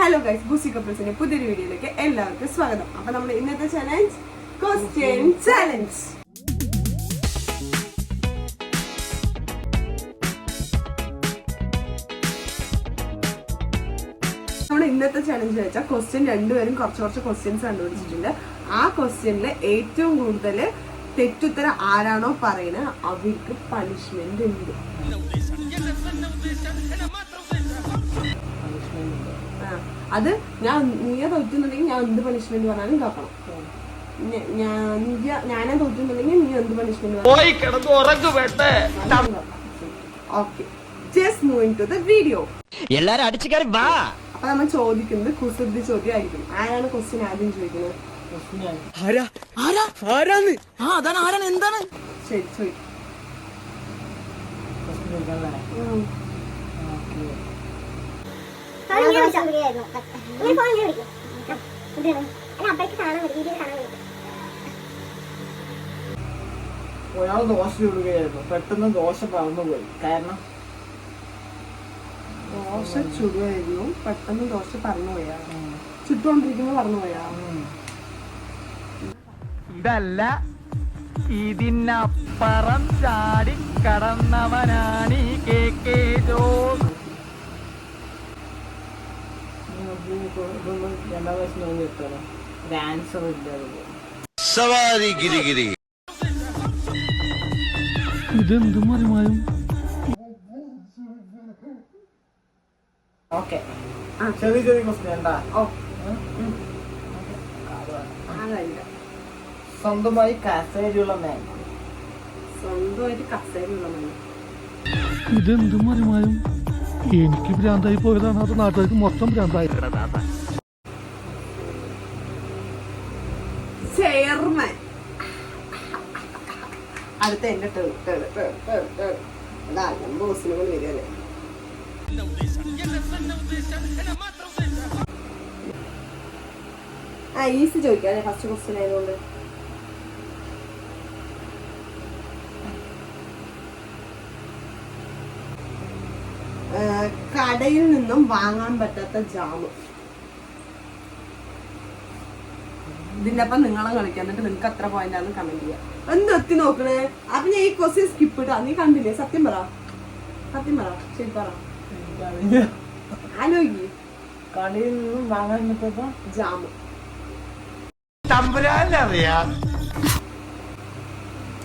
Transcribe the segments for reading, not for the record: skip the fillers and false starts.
Hello guys, ബൂസി കപ്പിൾസിന്റെ പുതിയൊരു വീഡിയോയിലേക്ക് എല്ലാവർക്കും സ്വാഗതം. അപ്പൊ നമ്മുടെ ഇന്നത്തെ ചാലഞ്ച് ക്വസ്റ്റ്യൻ ചാലഞ്ച്. നമ്മുടെ ഇന്നത്തെ ചാലഞ്ച് വെച്ചാൽ ക്വസ്റ്റ്യൻ രണ്ടുപേരും കുറച്ച് ക്വസ്റ്റ്യൻസ് കണ്ടുപിടിച്ചിട്ടുണ്ട്. ആ ക്വസ്റ്റ്യനിൽ ഏറ്റവും കൂടുതൽ തെറ്റുത്തരം ആരാണോ പറയുന്നത് അവർക്ക് പണിഷ്മെന്റ് ഉണ്ട്. അത് നീയെ തോറ്റുന്നുണ്ടെങ്കിൽ ഞാൻ എന്ത് പണിഷ്മെന്റ് പറഞ്ഞാലും കേൾക്കണം. ഞാനാ തോറ്റുന്നുണ്ടെങ്കിൽ നീ എന്ത് punishment okay. Just moving to the video. എല്ലാരും അടിച്ചു കയറി വാ. അപ്പൊ നമ്മൾ ചോദിക്കുന്നത് കുസൃതി ചോദ്യമായിരിക്കും. ആരാണ് ക്വസ്റ്റ്യൻ ആദ്യം ചോദിക്കുന്നത്? എന്താണ് ശരി, ചോദിക്കും. ഒരാൾ ദോശ ചുടുകയായിരുന്നു, പെട്ടെന്ന് ദോശ പറന്നുപോയി. കാരണം ദോശ ചുടുകയായിരുന്നു, പെട്ടെന്ന് ദോശ പറന്നുപോയാ. ചുട്ടുകൊണ്ടിരിക്കുമ്പോ പറന്നുപോയാ. ഇതല്ല, ഇതിനപ്പുറം ചാടി കടന്നവനാണ് ഈ കെ ജോസ്. രണ്ടാം വയസ്സ് നോക്കി എത്തണം. ഒരു ആൻസർ ഇല്ല. ഇതെന്ത് മറിമായും. ഓക്കെ, ചെറിയ ക്വസ്റ്റ്യൻ എന്താ? സ്വന്തമായി കസേരയുള്ള മാൻ. സ്വന്തമായിട്ട് കസേരയുള്ള മാൻ. ഇതെന്ത് മറിമായും. എനിക്ക് ഭ്രാന്തായി പോയതാണ്, അത് നാട്ടുകാർക്ക് മൊത്തം ഭ്രാന്തായി. ചെയർമാൻ. അടുത്ത എന്റെ ബോസിനെ കൊണ്ട് വരികയല്ലേ. ഈസി ചോദിക്കാം, ഫസ്റ്റ് ക്വസ്റ്റ്യൻ ആയതുകൊണ്ട്. കടയിൽ നിന്നും വാങ്ങാൻ പറ്റാത്ത ജാമ്. ഇതിന്റെ അപ്പം നിങ്ങളെ കളിക്കാം, എന്നിട്ട് നിങ്ങൾക്ക് എത്ര പോയിന്റ് ആണെന്ന് കമന്റ് ചെയ്യാം. എന്ത് എത്തി നോക്കണേ? അപ്പൊ ഞാൻ ഈ ക്വസ്റ്റ്യൻ സ്കിപ്പ് ഇട്ടാ. നീ കണ്ടില്ലേ? സത്യം പറ. ശരി പറ. ആലോചിക്ക്. കടയിൽ നിന്നും വാങ്ങാൻ പറ്റാത്ത ജാമ്. തമ്പുരാനറിയാം.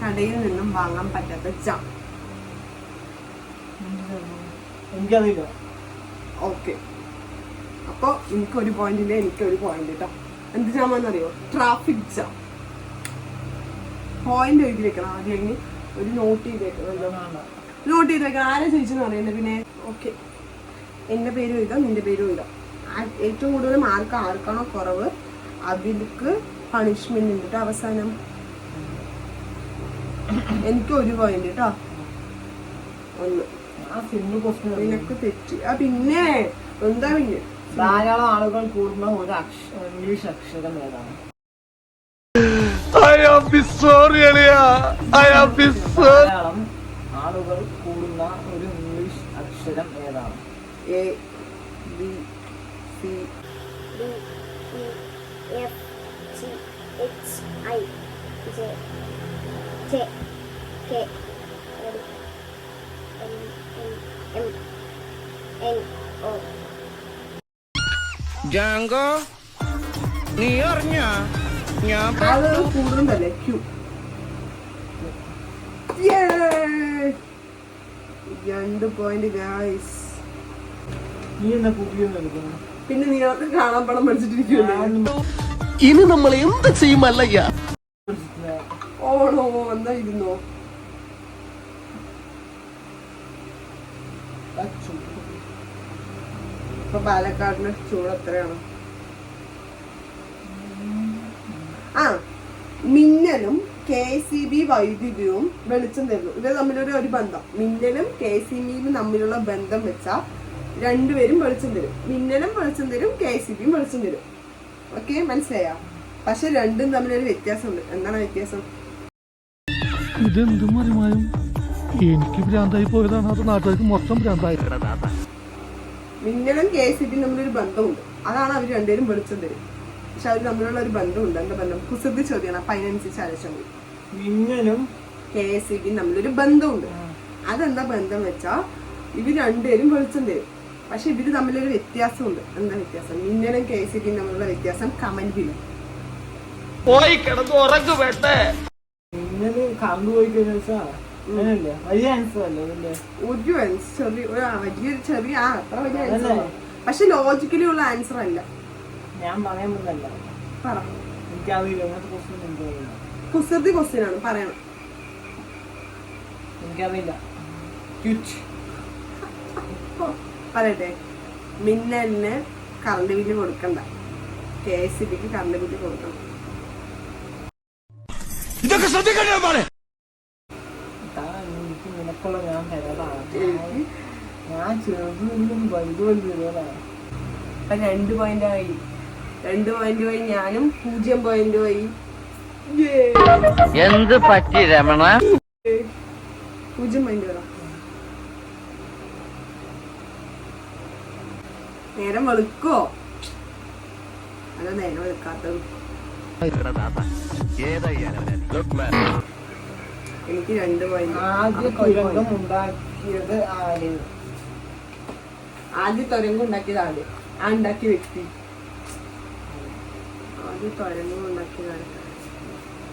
കടയിൽ നിന്നും വാങ്ങാൻ പറ്റാത്ത ജാം. എനിക്കറിയില്ല. ഓക്കെ, അപ്പൊ എനിക്കൊരു പോയിന്റില്ല, എനിക്കൊരു പോയിന്റ് കേട്ടോ. എന്ത് ജാമാന്നറിയോ? Traffic jam. പോയിന്റ് എഴുതി വെക്കണം ആദ്യം. ഒരു നോട്ട് ചെയ്ത് വെക്കണം. ആരാ ചോദിച്ചെന്ന് അറിയണ്ടേ പിന്നെ. ഓക്കെ, എന്റെ പേരും എഴുതാം, നിന്റെ പേരും എഴുതാം. ഏറ്റവും കൂടുതൽ മാർക്ക് ആർക്കാണോ കുറവ് അവർക്ക് പണിഷ്മെന്റ് ഉണ്ട് കേട്ടോ. അവസാനം എനിക്ക് ഒരു പോയിന്റ് കേട്ടോ. ഒന്ന്. നിനക്ക് തെറ്റി. പിന്നെ എന്താ പിന്നെ? ധാരാളം ആളുകൾ കൂടുന്ന ഒരു ഇംഗ്ലീഷ് അക്ഷരം ഏതാണ്? ധാരാളം ആളുകൾ കൂടുന്ന ഒരു ഇംഗ്ലീഷ് അക്ഷരം ഏതാണ്? A B C D E F G H I J K L M N O. Jango, നീ അറിഞ്ഞ ഞാൻ ആളുകൾ കൂടുന്നതല്ലേ? Q. 2 point guys. നീ എന്നാ പുതിയൊന്നും എടുക്കുന്നു? പിന്നെ നീ അവർക്ക് കാണാൻ പണം പഠിച്ചിട്ടിരിക്കുമല്ലോ. ഇനി നമ്മൾ എന്ത് ചെയ്യുമല്ലയ്യ. ഓണോ എന്താ ഇരുന്നോ? ഇപ്പൊ പാലക്കാടിന് ചൂട് എത്രയാണ്? മിന്നലും KCB വൈദ്യുതിയും വെളിച്ചം തരുന്നു. ഇത് തമ്മിലൊരു ബന്ധം. മിന്നലും KCBയും തമ്മിലുള്ള ബന്ധം വെച്ചാൽ രണ്ടുപേരും വെളിച്ചം തരും. മിന്നലും വെളിച്ചം തരും, KCBയും വെളിച്ചം തരും. ഓക്കെ, മനസ്സിലായ? പക്ഷെ രണ്ടും തമ്മിലൊരു വ്യത്യാസമുണ്ട്. എന്താണ് വ്യത്യാസം? ഇതെന്ത് മറിമായും. എനിക്ക് ഭ്രാന്തായി പോയതാണ്, അത് നാട്ടുകാർക്ക് മൊത്തം ഭ്രാന്തായി. മിന്നലും KCBയും തമ്മിലൊരു ബന്ധമുണ്ട്. അതാണ് അവർ രണ്ടുപേരും വെളിച്ചം തരും. പക്ഷെ അവർ തമ്മിലുള്ള ഒരു ബന്ധമുണ്ട്. എന്താ ബന്ധം? കുസൃതി ചോദ്യമാണ്. അപ്പൊ അതിനനുസരിച്ച് ആലോചിച്ചാൽ മതി. മിന്നലും KSEB തമ്മിലൊരു ബന്ധമുണ്ട്. അതെന്താ ബന്ധം വെച്ചാ ഇവർ രണ്ടുപേരും വെളിച്ചം തരും. പക്ഷെ ഇവര് തമ്മിലൊരു വ്യത്യാസമുണ്ട്. എന്താ വ്യത്യാസം? മിന്നലും KSEB തമ്മിലുള്ള വ്യത്യാസം കമന്റ് ബില്ലും. പോയി കിടന്ന് ഉറങ്ങു വേണ്ടേ? മിന്നല് കറണ്ട് പോയി കഴിഞ്ഞാ അങ്ങനല്ലേ? വലിയ ആൻസർ അല്ലേ ഇതിന്റെ? ഒരു വലിയൊരു ചെറിയ അത്ര വലിയ ആൻസർ, പക്ഷെ ലോജിക്കലി ഉള്ള ആൻസർ അല്ല. ഞാൻ പറയാൻ പറ്റില്ല. പറ. എനിക്കറിയില്ല. അങ്ങനത്തെ ക്വസ്റ്റ്യൻ എനിക്കറിയില്ല. കുസൃതി ക്വസ്റ്റ്യൻ ആണ്, പറയണം. എനിക്കറിയില്ല. ക്യൂറ്റ്. പറയട്ടെ. മിന്നലിന് കറണ്ട് ബില്ല് കൊടുക്കണ്ട, KSEBക്ക് കറണ്ട് ബില്ല് കൊടുക്കണം. ഇതൊക്കെ ശ്രദ്ധിക്കണ്ടേ? എനിക്ക് നിനക്കുള്ള ഞാൻ തരാതാണ്. ഞാൻ ചെറുതും വലുതുമല്ല. അപ്പൊ 2 പോയിന്റ് ആയി. 2 പോയിന്റ് ആയി. ഞാനും 0 പോയിന്റ് ആയി. എന്ത് പറ്റി രമണ? 0 പോയിന്റ് വരാം. നേരം വെളുക്കോ? അതോ നേരം വെളുക്കാത്തത്? എനിക്ക് 2 പോയിന്റ്. ആദ്യ തുരങ്കം ഉണ്ടാക്കിയത് ആര്? ആദ്യ തുരങ്കം ഉണ്ടാക്കിയത് ആര്? ആ ഉണ്ടാക്കിയ വ്യക്തി. ആദ്യ തുരങ്കം ഉണ്ടാക്കിയതാണ്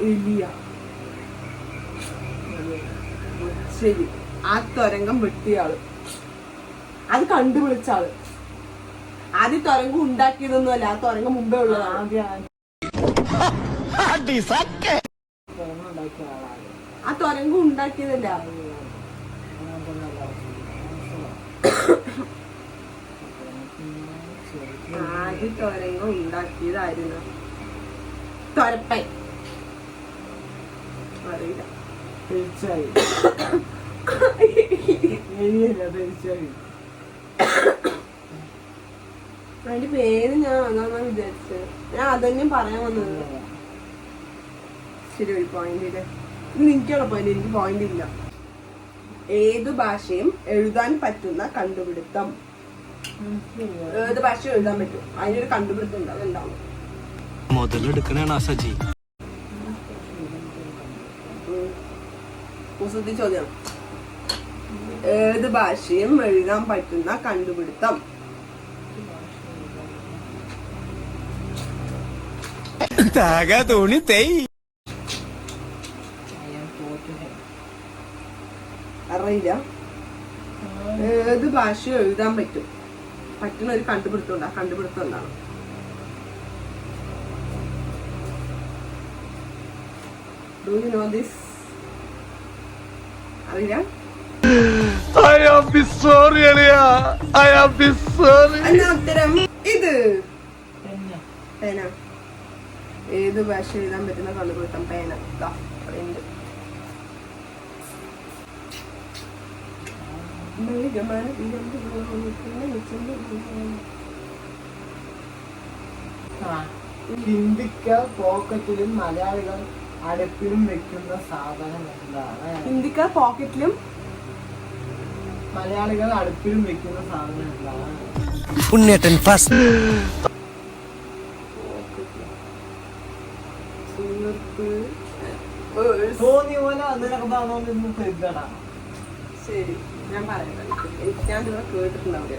എലിയ. ശരി. ആ തുരങ്കം വെട്ടിയ ആള്, അത് കണ്ടുപിടിച്ച ആള്. ആദ്യ തുരങ്കം ഉണ്ടാക്കിയതൊന്നുമല്ല, ആ തുരങ്കം മുമ്പേ ഉള്ളതാണ്. തുരങ്കം ഉണ്ടാക്കിയ ആളാണ്. ആ തുരങ്കം ഉണ്ടാക്കിയതല്ല. ആദ്യ തുരങ്കം ഉണ്ടാക്കിയതായിരുന്നു തൊരപ്പൻ. അറിയില്ല. തീർച്ചയായും എലിയല്ല, തീർച്ചയായും. അതിന്റെ പേര് ഞാൻ അതാണ് വിചാരിച്ചത്. ഞാൻ അതന്നെ പറയാൻ വന്നത്. ശരി, ഒരു പോയിന്റ് ഇല്ല. ഇത് നിനക്കുള്ള പോയിന്റ്, എനിക്ക് പോയിന്റ് ഇല്ല. ഏത് ഭാഷയും എഴുതാൻ പറ്റുന്ന കണ്ടുപിടുത്തം. ഏത് ഭാഷയും എഴുതാൻ പറ്റും, അതിനൊരു കണ്ടുപിടുത്തം ഉണ്ട്. അതെന്താണ്? മുതലെടുക്കണേണ സജി. കുസൃതി ചോദ്യം. ഏത് ഭാഷയും എഴുതാൻ പറ്റുന്ന കണ്ടുപിടുത്തം. തുണി തൈ. അറിയില്ല. ഏത് ഭാഷയും എഴുതാൻ പറ്റുന്ന ഒരു കണ്ടുപിടുത്തം ഉണ്ട്. ആ കണ്ടുപിടുത്തം എന്താണ്? Do you know this? അറിയില്ല. എന്നാ ഉത്തരം ഇത്. പേന. ഏത് ഭാഷ എഴുതാൻ പറ്റുന്ന കണ്ടുപിടുത്തം? പേന. ഉണ്ട്. ഹിന്ദിക്കാർ പോക്കറ്റിലും മലയാളികൾ അടുപ്പിലും വെക്കുന്ന സാധനം എന്താണ്? ഹിന്ദിക്കാർ പോക്കറ്റിലും മലയാളികൾ അടുപ്പിലും വെക്കുന്ന സാധനം എന്താണ്? പുണ്യേട്ടൻ ഫസ്റ്റ്. തോന്നിയ പോലെ അതിനൊക്കെ പറഞ്ഞോന്ന് കരുതണം. ശരി, ഞാൻ പറയട്ടെ. ഞാൻ നിങ്ങളെ കേട്ടിട്ടുണ്ടാവില്ല.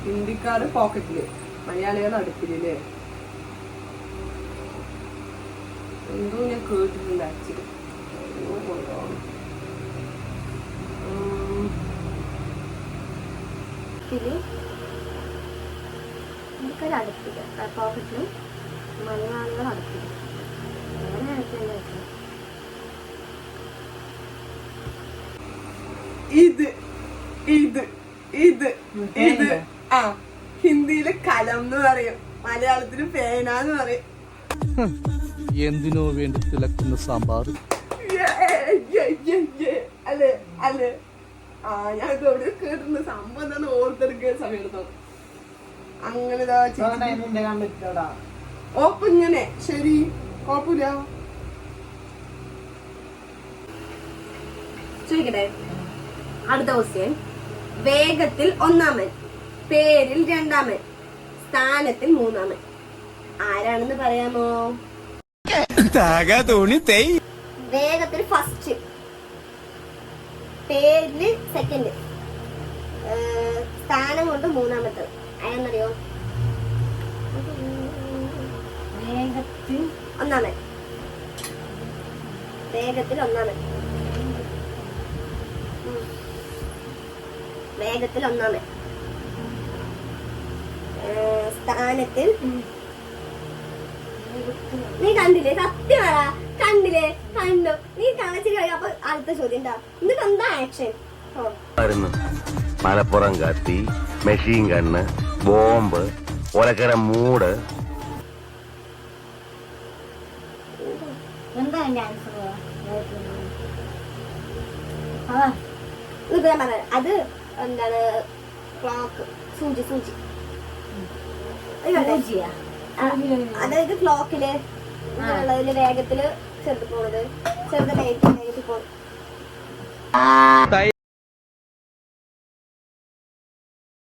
ഹിന്ദിക്കാര് പോക്കറ്റില്, മലയാളികൾ അടുപ്പില്ലേ? എന്തോ ഞാൻ കേട്ടിട്ടുണ്ട് ആക്ച്വലി. ഹിന്ദിക്കാർ അടുപ്പില്ല, പോക്കറ്റിലും മലയാളികൾ അടുപ്പില്ല. അങ്ങനെ അടുപ്പില്ല. ഇത് ഇത് ഇത് ഇത് ആ ഹിന്ദിയില് കലം എന്ന് പറയും, മലയാളത്തില് പേന എന്ന് പറയും. എന്തിനോ വേണ്ടി തിളക്കുന്ന സാമ്പാർ. അല്ലേ അല്ലേ? ആ ഞാൻ എവിടെ കേട്ടിട്ടുണ്ട്. സംഭവം എന്താന്ന് ഓർത്തെടുക്കുക സമയം എടുത്തോ. അങ്ങനെ ഓപ്പിങ്ങനെ. ശരി, കുഴപ്പമില്ല. ചോദിക്കട്ടെ, അടുത്ത ക്വസ്റ്റ്യൻ. വേഗത്തിൽ ഒന്നാമൻ, പേരിൽ രണ്ടാമൻ, സ്ഥാനത്തിൽ മൂന്നാമൻ ആരാണെന്ന് പറയാമോ? താകാ തോണി തേയ്. വേഗത്തിൽ ഫസ്റ്റ്, പേരില് സെക്കൻഡ്, സ്ഥാനം കൊണ്ട് മൂന്നാമത്തെ ആരെന്നറിയോ? വേഗത്തിൽ ഒന്നാമൻ. വേഗത്തിൽ ഒന്നാമൻ. വേഗത്തിൽ ഒന്നാമൻ. സ്ഥാനത്തിൽ നീ കണ്ടില്ലേ? സത്യമാ കണ്ടില്ലേ? കണ്ടു. നീ കാണിച്ചിട്ട് കഴിയും. അപ്പൊ അടുത്ത ചോദ്യം ഉണ്ടാ. എന്നിട്ട് എന്താ ആക്ഷൻ? മലപ്പുറം കത്തി, മെഷീൻ ഗണ്ണ്, ബോംബ്, ഒലക്കര മൂട്. എന്താ എന്റെ ആൻസർ? ഞാൻ പറഞ്ഞത് അത് എന്താണ്? ക്ലോക്ക്, സൂചി. സൂചി അതായത് ക്ലോക്കില് ഉള്ളതില് വേഗത്തില് ചെറുത് പോണത്, ചെറുത് വേഗത്തിൽ പോണത്.